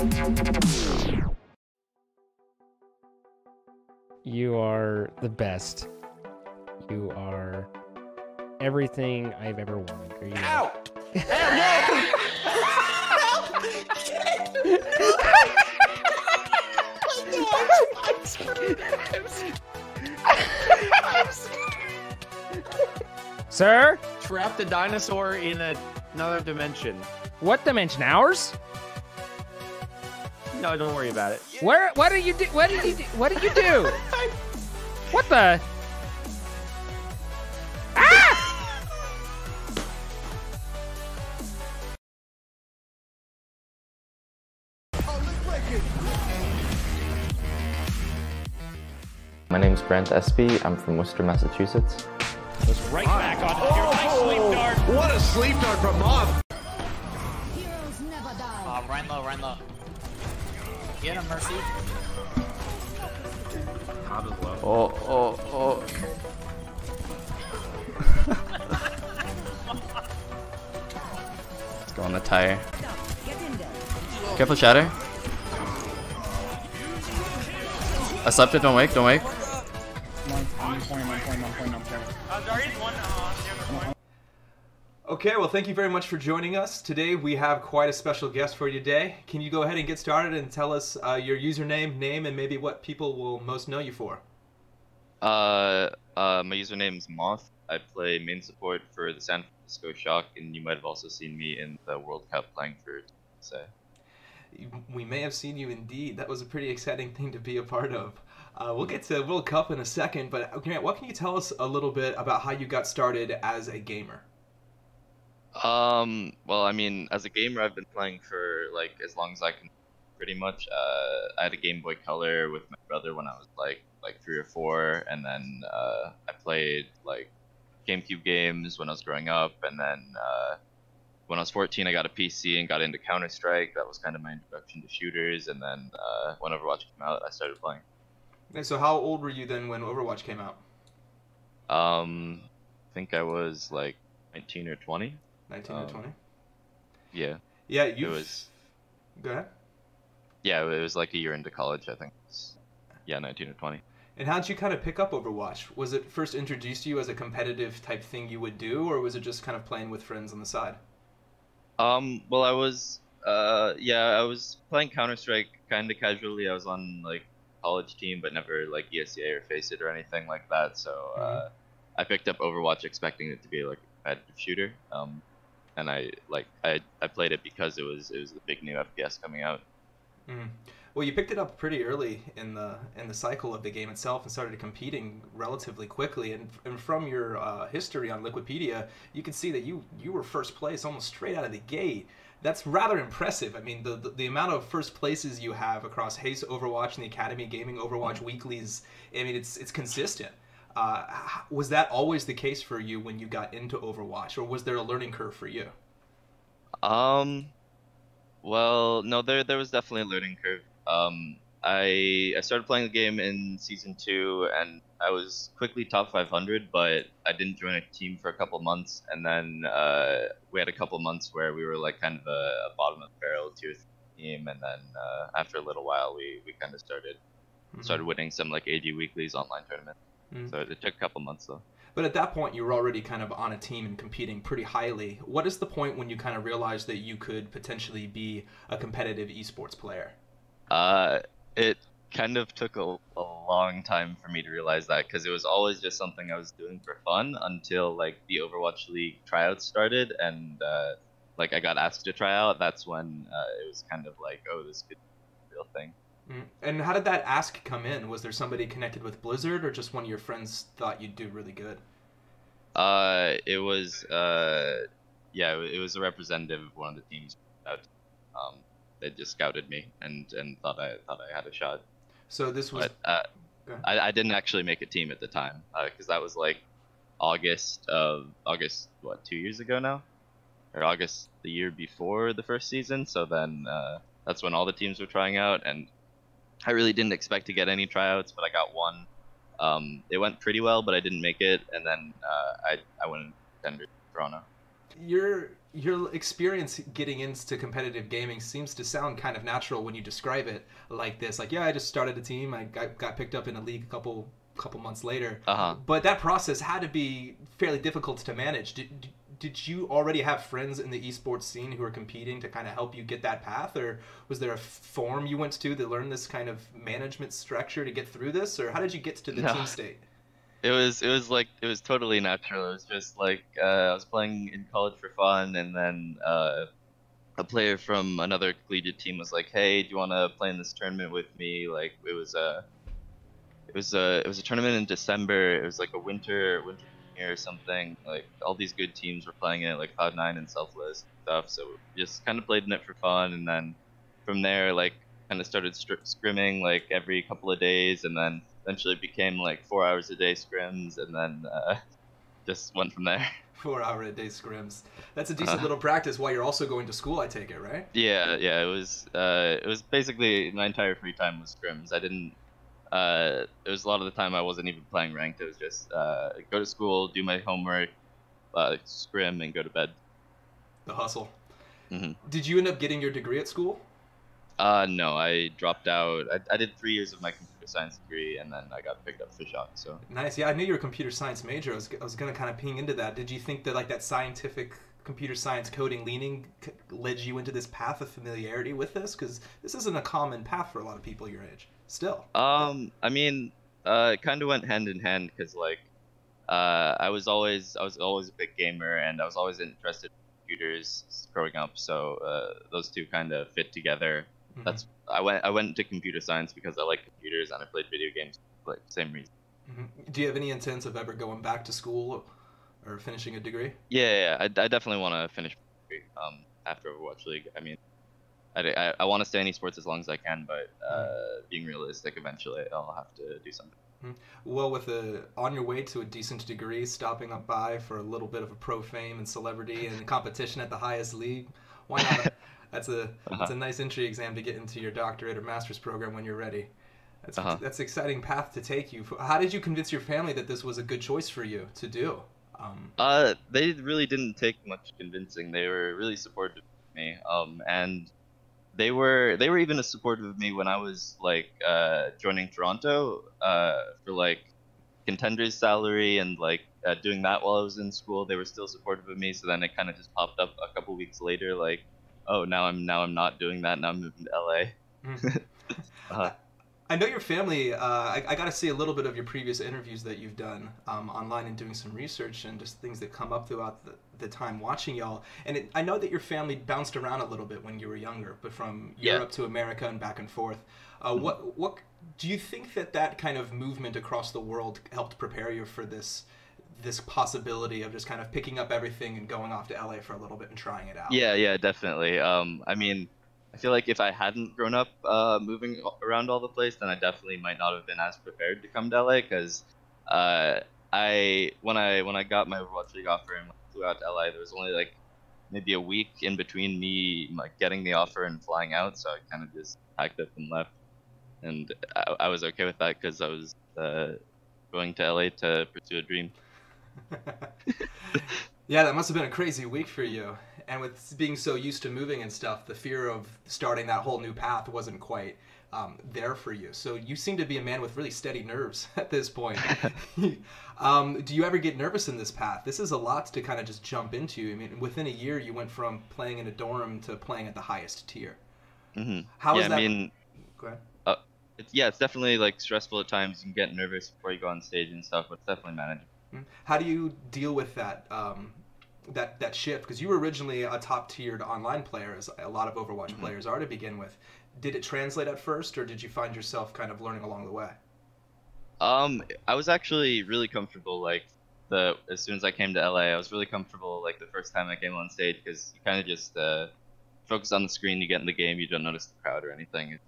You are the best. You are everything I've ever wanted. Are you? Ow! Help! Sir? Trap the dinosaur in another dimension. What dimension? Ours? No, don't worry about it. Where? What did you do? What did you do? What did you do? What the? Ah! My name's Grant Espre. I'm from Worcester, Massachusetts. Goes right back onto your nice sleep dart. What a sleep dart from Moth! Heroes never die. Run low, run low. Get him, Mercy. Oh. Let's go on the tire. Careful, Shatter. I slept it, don't wake. Okay, well, thank you very much for joining us. Today we have quite a special guest for you today. Can you go ahead and get started and tell us your username, name, and maybe what people will most know you for? My username is Moth. I play main support for the San Francisco Shock, and you might have also seen me in the World Cup playing for USA. We may have seen you indeed. That was a pretty exciting thing to be a part of. We'll get to World Cup in a second, but Grant, what can you tell us a little bit about how you got started as a gamer? Well, I mean, as a gamer, I've been playing for like as long as I can, pretty much. I had a Game Boy Color with my brother when I was like 3 or 4, and then I played like GameCube games when I was growing up, and then when I was 14, I got a PC and got into Counter-Strike. That was kind of my introduction to shooters, and then when Overwatch came out, I started playing. Okay, so how old were you then when Overwatch came out? I think I was like 19 or 20. 19 or 20? Yeah. Yeah, It was. Go ahead. Yeah, it was like a year into college, I think. Yeah, 19 or 20. And how did you kind of pick up Overwatch? Was it first introduced to you as a competitive type thing you would do, or was it just kind of playing with friends on the side? Well, I was playing Counter-Strike kind of casually. I was on like college team, but never like ESEA or Face It or anything like that. So I picked up Overwatch expecting it to be like a competitive shooter. And I played it because it was the big new FPS coming out. Well, you picked it up pretty early in the cycle of the game itself and started competing relatively quickly. And from your history on Wikipedia, you can see that you were first place almost straight out of the gate. That's rather impressive. I mean, the amount of first places you have across Haste Overwatch and the Academy Gaming Overwatch weeklies, I mean, it's consistent. Was that always the case for you when you got into Overwatch, or was there a learning curve for you? Well, no, there was definitely a learning curve. I started playing the game in Season 2, and I was quickly top 500, but I didn't join a team for a couple months, and then we had a couple months where we were like kind of a bottom of the barrel tier 3 team, and then after a little while we kind of started winning some like AG weeklies online tournaments. So it took a couple months though. But at that point, you were already kind of on a team and competing pretty highly. What is the point when you kind of realized that you could potentially be a competitive esports player? It kind of took a long time for me to realize that, because it was always just something I was doing for fun until like the Overwatch League tryouts started, and like I got asked to try out. That's when it was kind of like, oh, this could be a real thing. And how did that ask come in? Was there somebody connected with Blizzard, or just one of your friends thought you'd do really good? It was it was a representative of one of the teams. They just scouted me and thought I had a shot. So this was. But, I didn't actually make a team at the time, because that was like August what, 2 years ago now, or August the year before the first season. So then that's when all the teams were trying out, and I really didn't expect to get any tryouts, but I got one. It went pretty well, but I didn't make it, and then I went and tendered Toronto. Your experience getting into competitive gaming seems to sound kind of natural when you describe it like this. Like, yeah, I just started a team. I got picked up in a league a couple months later. But that process had to be fairly difficult to manage. Did you already have friends in the esports scene who were competing to kind of help you get that path, or was there a forum you went to learn this kind of management structure to get through this, or how did you get to the team state? It was totally natural. It was just like I was playing in college for fun, and then a player from another collegiate team was like, "Hey, do you want to play in this tournament with me?" Like it was a tournament in December. It was like a winter or something. Like all these good teams were playing it, like Cloud9 and Selfless stuff. So we just kind of played in it for fun, and then from there, like kind of started scrimming like every couple of days, and then eventually it became like 4 hours a day scrims, and then just went from there. 4 hour a day scrims. That's a decent little practice while you're also going to school, I take it, right? Yeah. It was basically my entire free time was scrims. I didn't. It was a lot of the time I wasn't even playing ranked. It was just go to school, do my homework, scrim, and go to bed. The hustle. Mm-hmm. Did you end up getting your degree at school? No, I dropped out. I did 3 years of my computer science degree, and then I got picked up for Shock. So nice. Yeah, I knew you were a computer science major. I was gonna kind of ping into that. Did you think that like that scientific computer science coding leaning led you into this path of familiarity with this? Because this isn't a common path for a lot of people your age. Still. I mean, it kind of went hand in hand because like, I was always a big gamer, and I was always interested in computers growing up. So those two kind of fit together. Mm-hmm. That's I went into computer science because I like computers and I played video games, like same reason. Mm-hmm. Do you have any intents of ever going back to school or finishing a degree? Yeah, I definitely want to finish my degree after Overwatch League. I mean, I want to stay in esports as long as I can, but being realistic, eventually I'll have to do something. Well, on your way to a decent degree, stopping up by for a little bit of a pro fame and celebrity and competition at the highest league, why not? That's a nice entry exam to get into your doctorate or master's program when you're ready. That's an exciting path to take you. How did you convince your family that this was a good choice for you to do? They really didn't take much convincing. They were really supportive of me, and they were even as supportive of me when I was like joining Toronto for like contender's salary and like doing that while I was in school. They were still supportive of me. So then it kind of just popped up a couple weeks later, like, oh, now I'm not doing that. Now I'm moving to LA. I know your family. I got to see a little bit of your previous interviews that you've done online and doing some research and just things that come up throughout the time watching y'all. And I know that your family bounced around a little bit when you were younger, but from Europe to America and back and forth. What do you think that kind of movement across the world helped prepare you for this possibility of just kind of picking up everything and going off to LA for a little bit and trying it out? Yeah, definitely. I mean, I feel like if I hadn't grown up moving around all the place, then I definitely might not have been as prepared to come to LA. Because when I got my Overwatch League offer and flew out to LA, there was only like maybe a week in between me like getting the offer and flying out, so I kind of just packed up and left. And I was okay with that because I was going to LA to pursue a dream. Yeah, that must have been a crazy week for you. And with being so used to moving and stuff, the fear of starting that whole new path wasn't quite there for you. So you seem to be a man with really steady nerves at this point. Do you ever get nervous in this path? This is a lot to kind of just jump into. I mean, within a year, you went from playing in a dorm to playing at the highest tier. Mm-hmm. How is that? I mean, go ahead. It's definitely like stressful at times. You can get nervous before you go on stage and stuff, but it's definitely manageable. How do you deal with that that shift? Because you were originally a top-tiered online player, as a lot of Overwatch players are to begin with. Did it translate at first, or did you find yourself kind of learning along the way? I was actually really comfortable. Like as soon as I came to LA, I was really comfortable. Like the first time I came on stage, because you kind of just focus on the screen. You get in the game, you don't notice the crowd or anything. It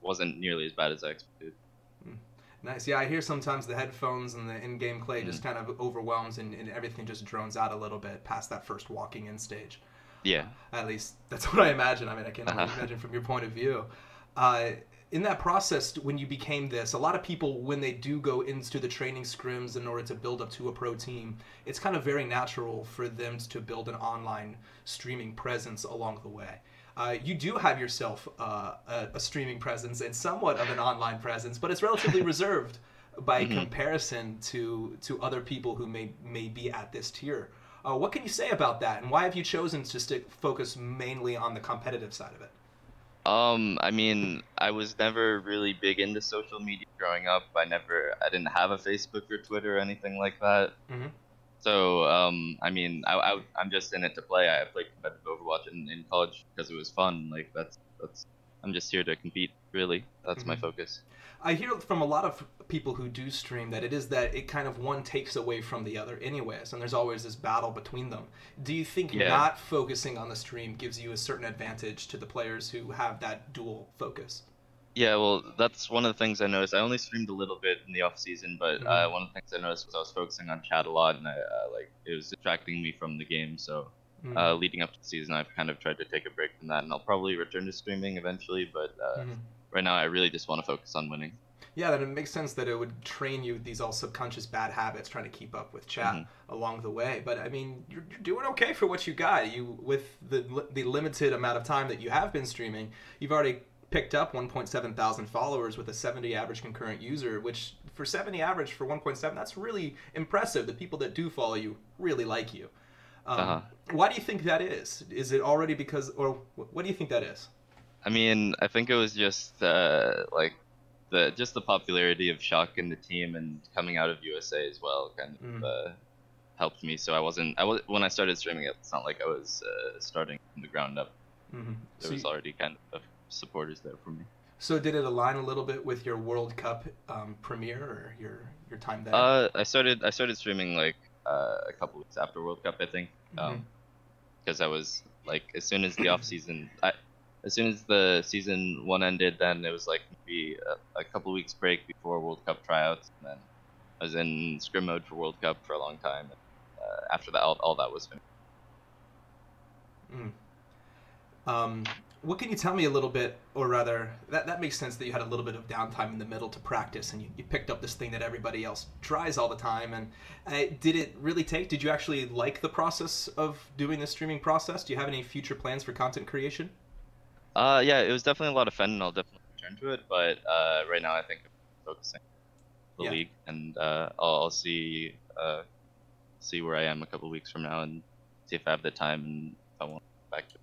wasn't nearly as bad as I expected. Nice. Yeah, I hear sometimes the headphones and the in-game play just kind of overwhelms and everything just drones out a little bit past that first walking in stage. Yeah. At least that's what I imagine. I mean, I can't only imagine from your point of view. in that process, when you became this, a lot of people, when they do go into the training scrims in order to build up to a pro team, it's kind of very natural for them to build an online streaming presence along the way. You do have yourself a streaming presence and somewhat of an online presence, but it's relatively reserved by comparison to other people who may be at this tier. What can you say about that, and why have you chosen to focus mainly on the competitive side of it? I mean, I was never really big into social media growing up. I didn't have a Facebook or Twitter or anything like that. So, I mean, I'm just in it to play. I played competitive Overwatch in college because it was fun. Like, I'm just here to compete, really. That's my focus. I hear from a lot of people who do stream that it kind of one takes away from the other anyways, and there's always this battle between them. Do you think not focusing on the stream gives you a certain advantage to the players who have that dual focus? Yeah, well, that's one of the things I noticed. I only streamed a little bit in the off season, but one of the things I noticed was I was focusing on chat a lot, and it was distracting me from the game. So leading up to the season, I've kind of tried to take a break from that, and I'll probably return to streaming eventually. But right now, I really just want to focus on winning. Yeah, that it makes sense that it would train you these all subconscious bad habits, trying to keep up with chat along the way. But I mean, you're doing okay for what you got. With the limited amount of time that you have been streaming, you've already picked up 1.7 thousand followers with a 70 average concurrent user, which for 70 average for 1.7, that's really impressive. The people that do follow you really like you. Why do you think that is? Is it already because, or what do you think that is? I mean, I think it was just like the popularity of Shock in the team and coming out of USA as well kind of helped me. So when I started streaming it, it's not like I was starting from the ground up. There was already kind of supporters there for me. So did it align a little bit with your World Cup premiere or your time there? I started streaming like a couple weeks after World Cup, I think, because I was like, as soon as the off season, as soon as the season 1 ended, then it was like maybe a couple weeks break before World Cup tryouts, and then I was in scrim mode for World Cup for a long time. And, after that, all that was finished. What can you tell me a little bit, or rather, that makes sense that you had a little bit of downtime in the middle to practice, and you picked up this thing that everybody else tries all the time. And did it really did you actually like the process of doing the streaming process? Do you have any future plans for content creation? Yeah, it was definitely a lot of fun, and I'll definitely return to it. But right now, I think I'm focusing on the league, and I'll see where I am a couple weeks from now, and see if I have the time and if I want to go back to it.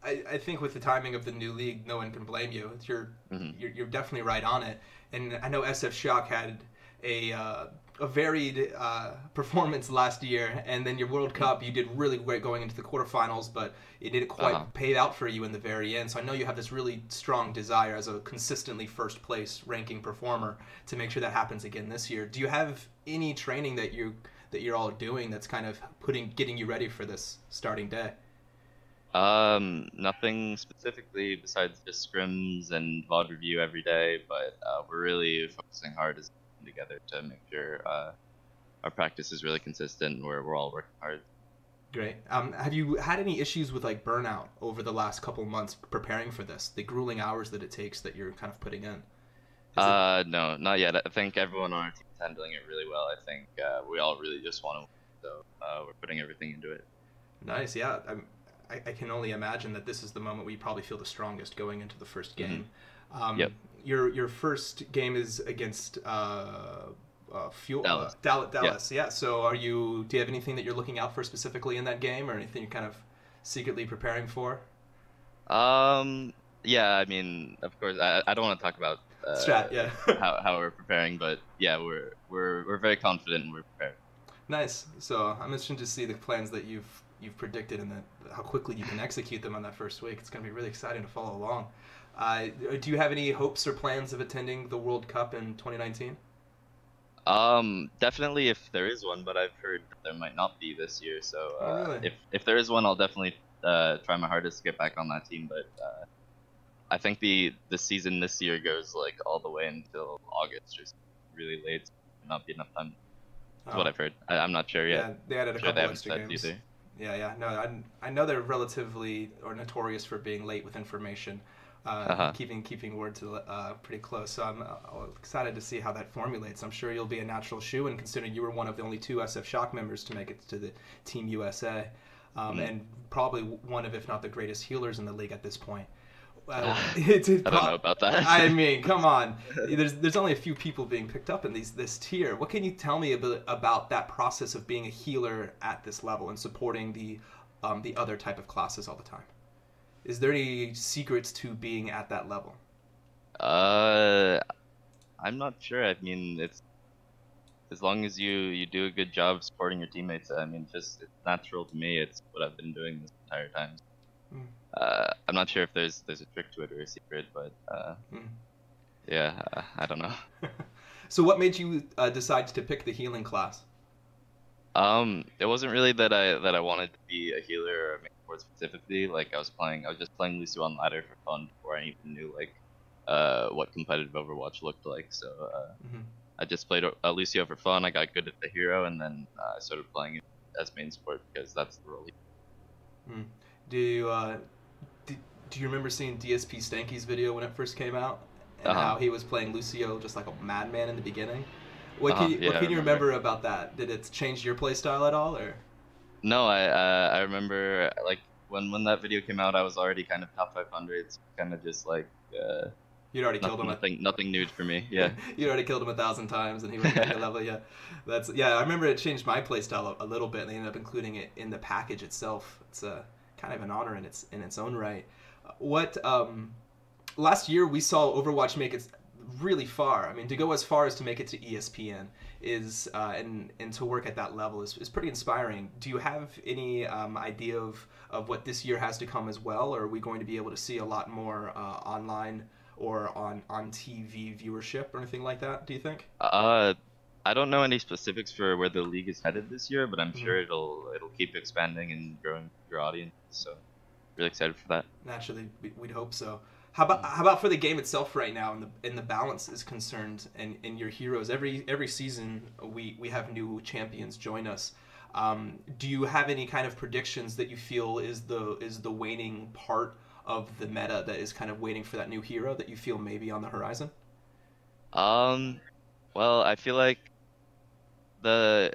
I think with the timing of the new league, no one can blame you. You're definitely right on it. And I know SF Shock had a varied performance last year, and then your World Cup, you did really great going into the quarterfinals, but it didn't quite pay out for you in the very end. So I know you have this really strong desire as a consistently first place ranking performer to make sure that happens again this year. Do you have any training that you're all doing that's kind of getting you ready for this starting day? Nothing specifically besides just scrims and VOD review every day, but we're really focusing hard as a team together to make sure our practice is really consistent and we're all working hard. Great. Have you had any issues with like burnout over the last couple months preparing for this? The grueling hours that it takes that you're kind of putting in? No, not yet. I think everyone on our team is handling it really well. I think we all really just want to win, so we're putting everything into it. Nice, yeah. I can only imagine that this is the moment where you probably feel the strongest going into the first game. Yep. Your first game is against Dallas. Yeah. So do you have anything that you're looking out for specifically in that game, or anything you're kind of secretly preparing for? Yeah. I mean, of course, I don't want to talk about strat. Yeah. how we're preparing, but yeah, we're very confident and we're prepared. Nice. So I'm interested to see the plans that you've predicted and how quickly you can execute them on that first week. It's going to be really exciting to follow along. Do you have any hopes or plans of attending the World Cup in 2019? Definitely if there is one, but I've heard that there might not be this year. So really? if there is one, I'll definitely try my hardest to get back on that team. But I think the season this year goes like all the way until August, just really late. So not be enough time. That's what I've heard. I'm not sure yet. Yeah, they added a couple extra games. Yeah. No, I know they're relatively or notorious for being late with information. keeping word to pretty close. So I'm excited to see how that formulates. I'm sure you'll be a natural shoe-in, considering you were one of the only 2 SF Shock members to make it to the Team USA, and probably one of, if not the greatest healers in the league at this point. I don't know about that. I mean, come on. There's only a few people being picked up in this tier. What can you tell me about that process of being a healer at this level and supporting the other type of classes all the time? Is there any secrets to being at that level? I'm not sure. I mean, it's as long as you do a good job supporting your teammates. I mean, it's natural to me. It's what I've been doing this entire time. I'm not sure if there's a trick to it or a secret, but yeah, I don't know. So what made you decide to pick the healing class? It wasn't really that I wanted to be a healer or make sports specifically. Like I was just playing Lucio on ladder for fun before I even knew like what competitive Overwatch looked like. So I just played Lucio for fun. I got good at the hero, and then I started playing it as main sport because that's the role. Do you remember seeing DSP Stanky's video when it first came out, and how he was playing Lucio just like a madman in the beginning? What can you remember about that? Did it change your playstyle at all, or? No, I remember like when that video came out, I was already kind of top 500. It's kind of just like you'd already killed him. Nothing new for me. Yeah. You'd already killed him 1,000 times, and he was at your level. Yeah, I remember it changed my playstyle a little bit. And they ended up including it in the package itself. It's kind of an honor in its own right. Last year we saw Overwatch make it really far. I mean, to go as far as to make it to ESPN is and to work at that level is pretty inspiring. Do you have any idea of what this year has to come as well, or are we going to be able to see a lot more online or on TV viewership or anything like that, do you think? I don't know any specifics for where the league is headed this year, but I'm sure it'll keep expanding and growing your audience. So really excited for that. Naturally, we'd hope so. How about for the game itself right now, and the balance is concerned, and your heroes? Every season we have new champions join us. Do you have any kind of predictions that you feel is the waning part of the meta that is kind of waiting for that new hero that you feel maybe on the horizon? Well, I feel like right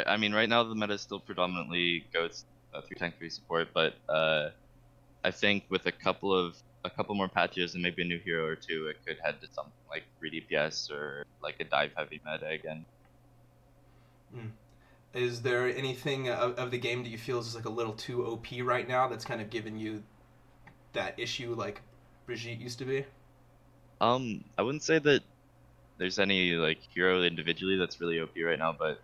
now the meta is still predominantly goes 3 tank 3 support, but I think with a couple more patches and maybe a new hero or 2, it could head to something like 3 DPS or like a dive heavy meta again. Is there anything of the game that you feel is just like a little too OP right now that's kind of giving you that issue like Brigitte used to be? I wouldn't say that there's any like hero individually that's really OP right now, but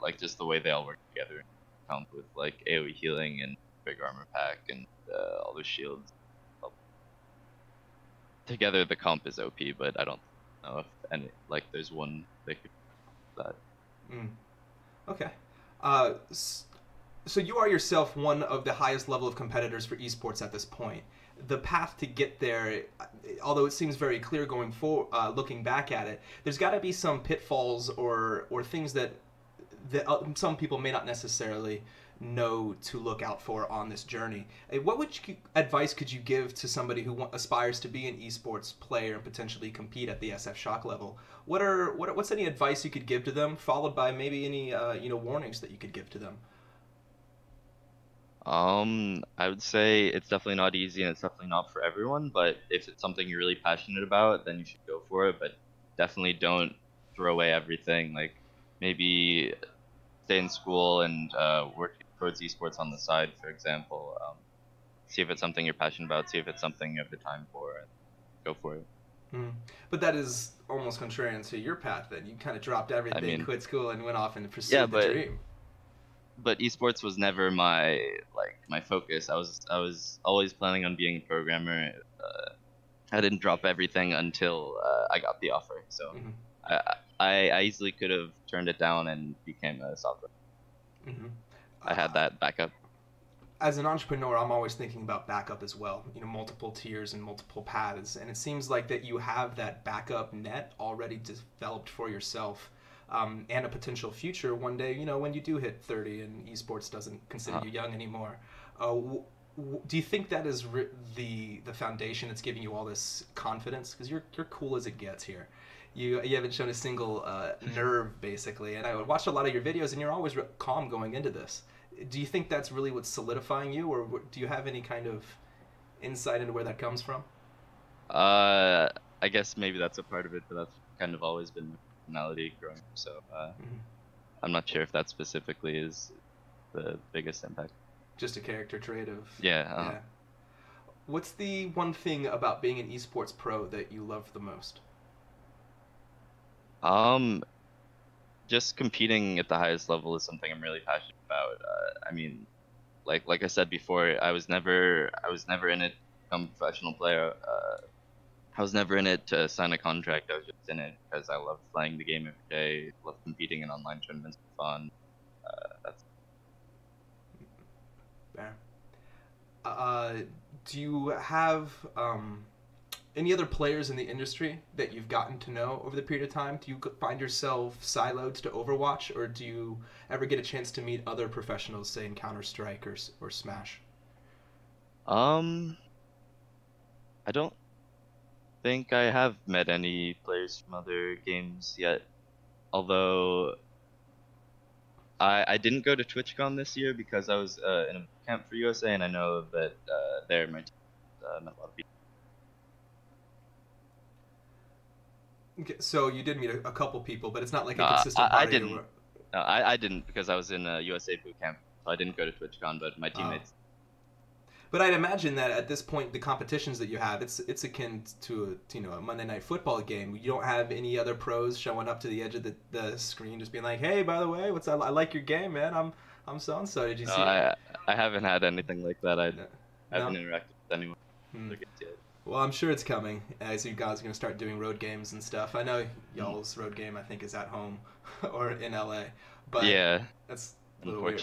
like just the way they all work together, with like AoE healing and big armor pack and all those shields. Together the comp is OP, but I don't know if any like there's one that could do that. Okay. So you are yourself one of the highest level of competitors for esports at this point. The path to get there, although it seems very clear going forward, looking back at it, there's got to be some pitfalls or things that some people may not necessarily know to look out for on this journey. What advice could you give to somebody who aspires to be an esports player and potentially compete at the SF Shock level? What's any advice you could give to them, followed by maybe any warnings that you could give to them? I would say it's definitely not easy and it's definitely not for everyone, but if it's something you're really passionate about, then you should go for it, but definitely don't throw away everything. Like maybe stay in school and work towards esports on the side, for example. See if it's something you're passionate about, see if it's something you have the time for, and go for it. But that is almost contrarian to your path then. You kind of dropped everything, quit school, and went off and pursued the dream. But esports was never my focus. I was always planning on being a programmer. I didn't drop everything until I got the offer. So I easily could have turned it down and became a software. I had that backup. As an entrepreneur, I'm always thinking about backup as well. Multiple tiers and multiple paths, and it seems like that you have that backup net already developed for yourself. And a potential future one day, when you do hit 30 and esports doesn't consider you young anymore. do you think that is the foundation that's giving you all this confidence? Because you're cool as it gets here. You haven't shown a single nerve, basically. And I watched a lot of your videos, and you're always calm going into this. Do you think that's really what's solidifying you, or do you have any kind of insight into where that comes from? I guess maybe that's a part of it, but that's kind of always been my personality growing up. So I'm not sure if that specifically is the biggest impact. Just a character trait of... Yeah. Yeah. What's the one thing about being an esports pro that you love the most? Just competing at the highest level is something I'm really passionate about. I mean, like I said before, I was never in it to become a professional player. I was never in it to sign a contract. I was just in it because I love playing the game every day. Love competing in online tournaments for fun. That's fair. Do you have any other players in the industry that you've gotten to know over the period of time? Do you find yourself siloed to Overwatch, or do you ever get a chance to meet other professionals, say in Counter-Strike or Smash? I don't think I have met any players from other games yet. Although I didn't go to TwitchCon this year because I was in a camp for USA, and I know that there my team met a lot of people. Okay, so you did meet a couple people, but it's not like a consistent part I didn't. No, I didn't because I was in a USA boot camp, so I didn't go to TwitchCon, but my teammates. But I'd imagine that at this point, the competitions that you have, it's akin to a Monday Night Football game. You don't have any other pros showing up to the edge of the screen, just being like, "Hey, by the way, I like your game, man. I'm so and so. Did you see?" I haven't had anything like that. I haven't interacted with anyone. Well, I'm sure it's coming as you guys are going to start doing road games and stuff. I know y'all's road game, I think, is at home or in LA. But yeah, that's a little weird.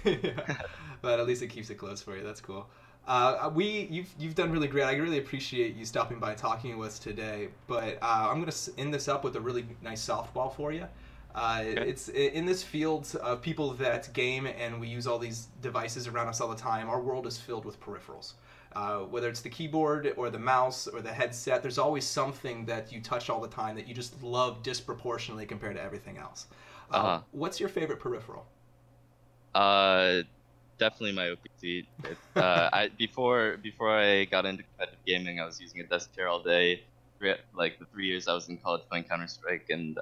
Yeah. But at least it keeps it close for you. That's cool. You've done really great. I really appreciate you stopping by and talking with us today. But I'm going to end this up with a really nice softball for you. Okay. It's in this field of people that game and we use all these devices around us all the time. Our world is filled with peripherals. Whether it's the keyboard or the mouse or the headset, there's always something that you touch all the time that you just love disproportionately compared to everything else. What's your favorite peripheral? Definitely my OPC. Before I got into competitive gaming, I was using a desk chair all day. Like the 3 years I was in college playing Counter-Strike and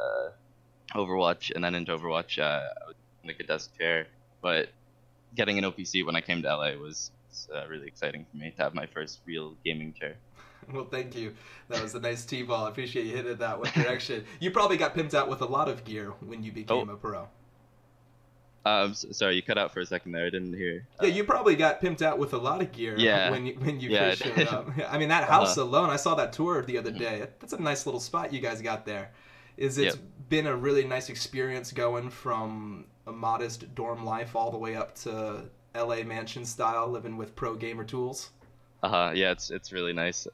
Overwatch, and then into Overwatch, I was using like a desk chair. But getting an OPC when I came to LA was really exciting for me to have my first real gaming chair. Well, thank you. That was a nice T-ball. I appreciate you hitting that one direction. You probably got pimped out with a lot of gear when you became a pro. Sorry, you cut out for a second there. I didn't hear. Yeah, you probably got pimped out with a lot of gear when you first showed up. I mean, that house alone, I saw that tour the other day. That's a nice little spot you guys got there. It's been a really nice experience going from a modest dorm life all the way up to LA mansion style, living with pro gamer tools. Yeah, it's really nice.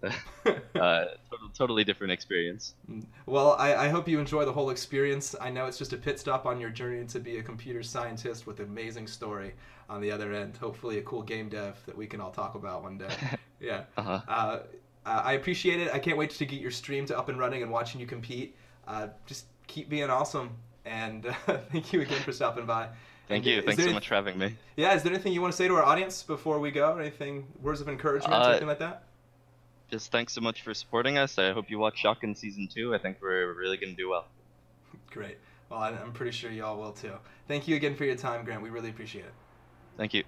Totally different experience. Well, I hope you enjoy the whole experience. I know it's just a pit stop on your journey to be a computer scientist with an amazing story on the other end. Hopefully a cool game dev that we can all talk about one day. Yeah. I appreciate it. I can't wait to get your stream to up and running and watching you compete. Just keep being awesome. And thank you again for stopping by. Thank you. Thanks so much for having me. Yeah, is there anything you want to say to our audience before we go? Anything, words of encouragement, something like that? Just thanks so much for supporting us. I hope you watch Shotgun Season 2. I think we're really going to do well. Great. Well, I'm pretty sure y'all will too. Thank you again for your time, Grant. We really appreciate it. Thank you.